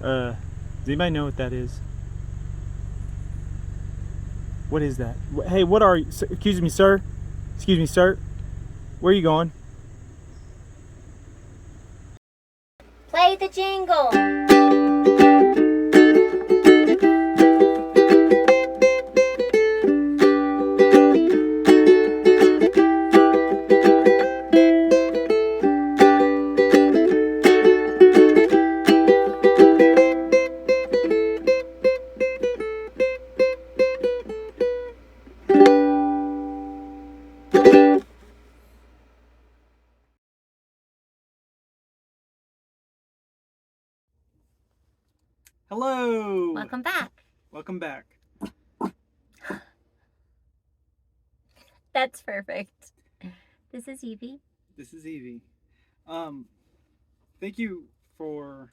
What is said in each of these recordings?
Does anybody know what that is? What is that? Hey, what are you? Excuse me, sir. Excuse me, sir. Where are you going? Play the jingle. Hello. Welcome back. Welcome back. That's perfect. This is Evie. This is Evie. Thank you for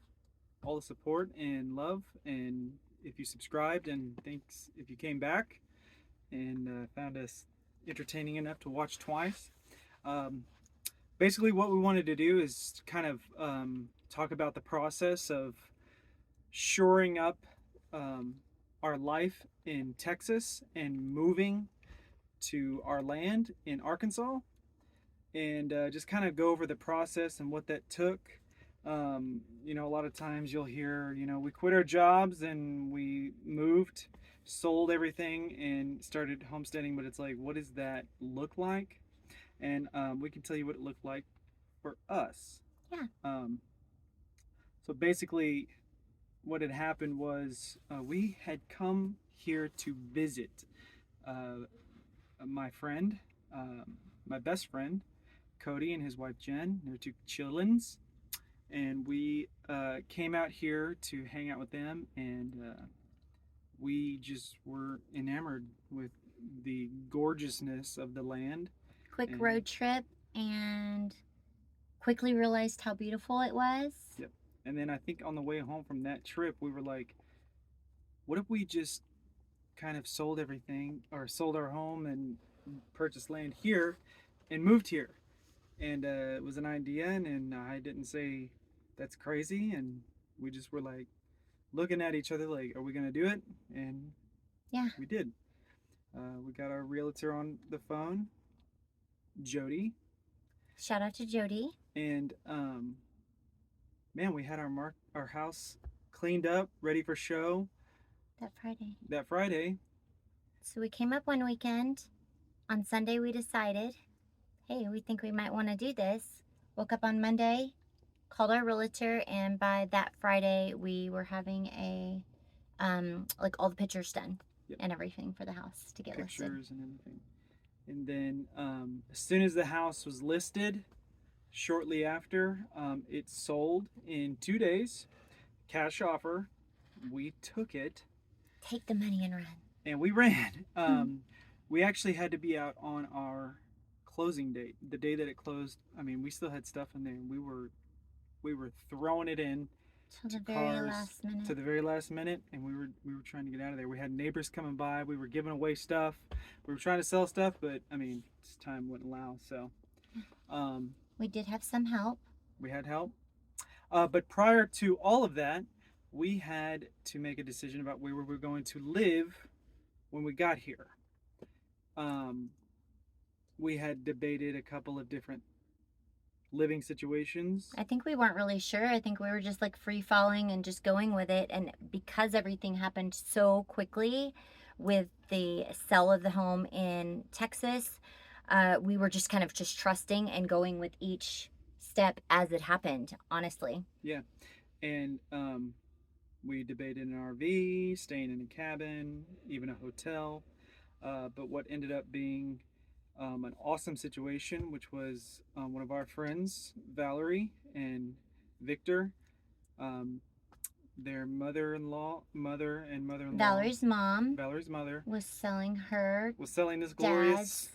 all the support and love, and if you subscribed, and thanks if you came back and found us entertaining enough to watch twice. Um, Basically, what we wanted to do is kind of talk about the process of shoring up um, our life in Texas and moving to our land in Arkansas, and just kind of go over the process and what that took. A lot of times you'll hear, we quit our jobs and we moved, sold everything, and started homesteading. But it's like, what does that look like? And we can tell you what it looked like for us. Yeah. So basically, what had happened was we had come here to visit uh, my friend, my best friend, Cody, and his wife Jen, their two childrens. And we came out here to hang out with them, and we just were enamored with the gorgeousness of the land. Quick road trip and quickly realized how beautiful it was. Yep. And then I think on the way home from that trip, we were like, what if we just kind of sold everything or sold our home and purchased land here and moved here? And it was an idea, and I didn't say that's crazy. And we just were like looking at each other like, are we going to do it? And yeah, we did. We got our realtor on the phone, Jody. Shout out to Jody. And man, we had our house cleaned up, ready for show That Friday. So we came up one weekend. On Sunday we decided, hey, we think we might want to do this. Woke up on Monday, called our realtor, and by that Friday we were having a like all the pictures done. Yep. And everything for the house to get pictures listed. And everything. And then as soon as the house was listed, shortly after, it sold in 2 days. Cash offer. We took it. Take the money and run. And we ran. We actually had to be out on our closing date, the day that it closed. I mean, we still had stuff in there, and we were throwing it in to the very last minute. To the very last minute, and we were trying to get out of there. We had neighbors coming by. We were giving away stuff. We were trying to sell stuff, but I mean, time wouldn't allow. So, we did have some help. We had help, but prior to all of that, we had to make a decision about where we were going to live when we got here. We had debated a couple of different living situations. I think we weren't really sure. I think we were just like free falling and just going with it. And because everything happened so quickly with the sale of the home in Texas, we were just kind of just trusting and going with each step as it happened, honestly. Yeah. And we debated an RV, staying in a cabin, even a hotel. But what ended up being an awesome situation, which was one of our friends, Valerie and Victor, their mother-in-law, Valerie's mom, Valerie's mother, was selling this glorious,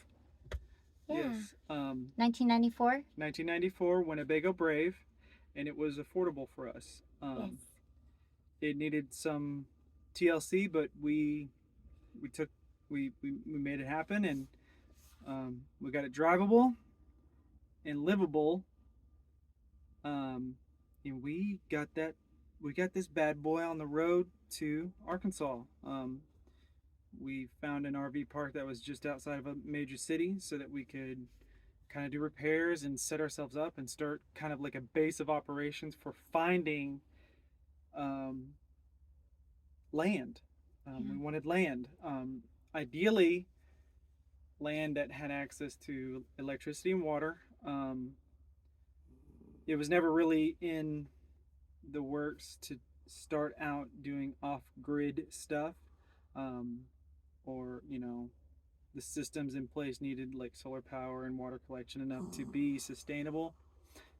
yes, 1994, 1994 Winnebago Brave, and it was affordable for us. Yes. It needed some TLC, but we made it happen, and we got it drivable and livable, and we got that we got this bad boy on the road to Arkansas. We found an RV park that was just outside of a major city so that we could kind of do repairs and set ourselves up and start kind of like a base of operations for finding um, land. Yeah. We wanted land. Ideally, land that had access to electricity and water. It was never really in the works to start out doing off grid stuff, um, or, the systems in place needed like solar power and water collection enough to be sustainable.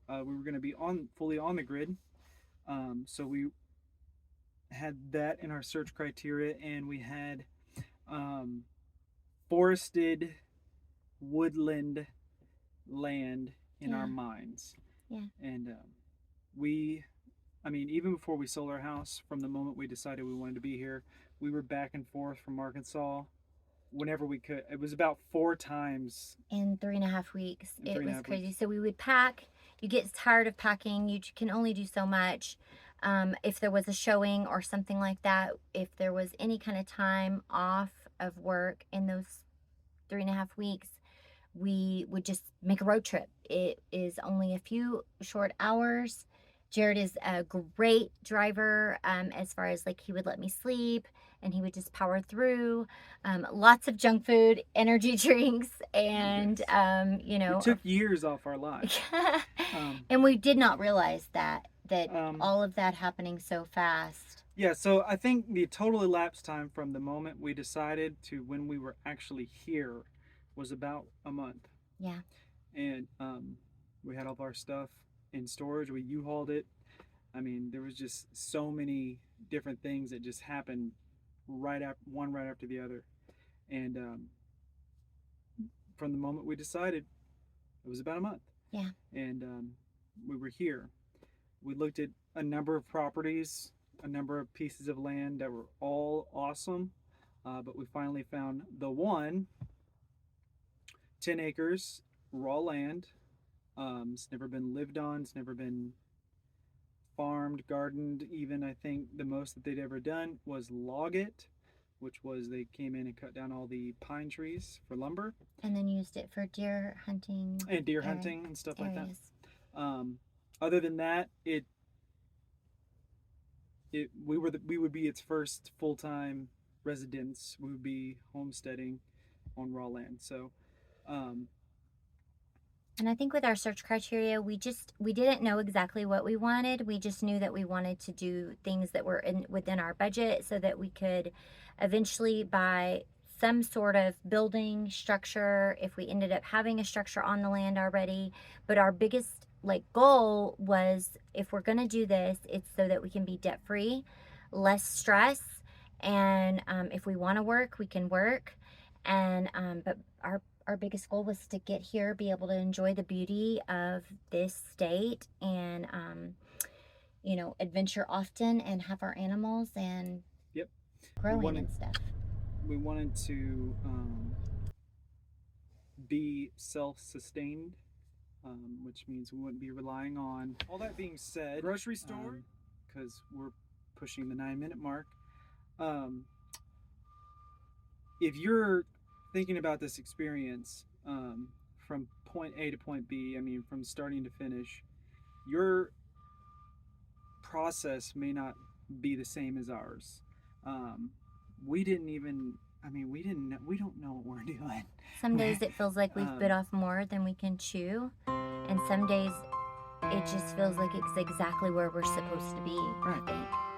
We were going to be fully on the grid. So we had that in our search criteria, and we had um, forested woodland land in our Yeah. minds. Yeah. And even before we sold our house, from the moment we decided we wanted to be here, we were back and forth from Arkansas whenever we could. It was about 4 times In 3.5 weeks. in It was 3.5 crazy. weeks. So we would pack. You get tired of packing. You can only do so much. If there was a showing or something like that, if there was any kind of time off of work in those 3.5 weeks, we would just make a road trip. It is only a few short hours. Jared is a great driver, as far as like he would let me sleep and he would just power through. Lots of junk food, energy drinks, and Yes. you It know, took years off our lives. Um, and we did not realize that um, all of that happening so fast. yeah, so I think the total elapsed time from the moment we decided to when we were actually here was about a month. Yeah. And we had all of our stuff in storage. We U-hauled it. I mean, there was just so many different things that just happened right after the other. And from the moment we decided, it was about a month. Yeah. And we were here. We looked at a number of properties, a number of pieces of land that were all awesome, but we finally found the one, 10 acres, raw land. It's never been lived on. It's never been farmed, gardened. Even I think the most that they'd ever done was log it, which was they came in and cut down all the pine trees for lumber And then used it for deer hunting and deer hunting and stuff like that. areas. Other than that, we would be its first full time residence. We would be homesteading on raw land. So, And I think with our search criteria, we didn't know exactly what we wanted. We just knew that we wanted to do things that were within our budget so that we could eventually buy some sort of building structure if we ended up having a structure on the land already. But our biggest goal was, if we're going to do this, it's so that we can be debt free, less stress, and if we want to work, we can work. And but our biggest goal was to get here, be able to enjoy the beauty of this state, and adventure often, and have our animals and yep, growing and stuff. we wanted to be self-sustained, which means we wouldn't be relying on. All that being said, grocery store, because we're pushing the 9-minute mark. If you're thinking about this experience from point A to point B, I mean, from starting to finish, your process may not be the same as ours. We didn't even, we don't know what we're doing. Some days it feels like we've bit off more than we can chew, and some days it just feels like it's exactly where we're supposed to be, I think.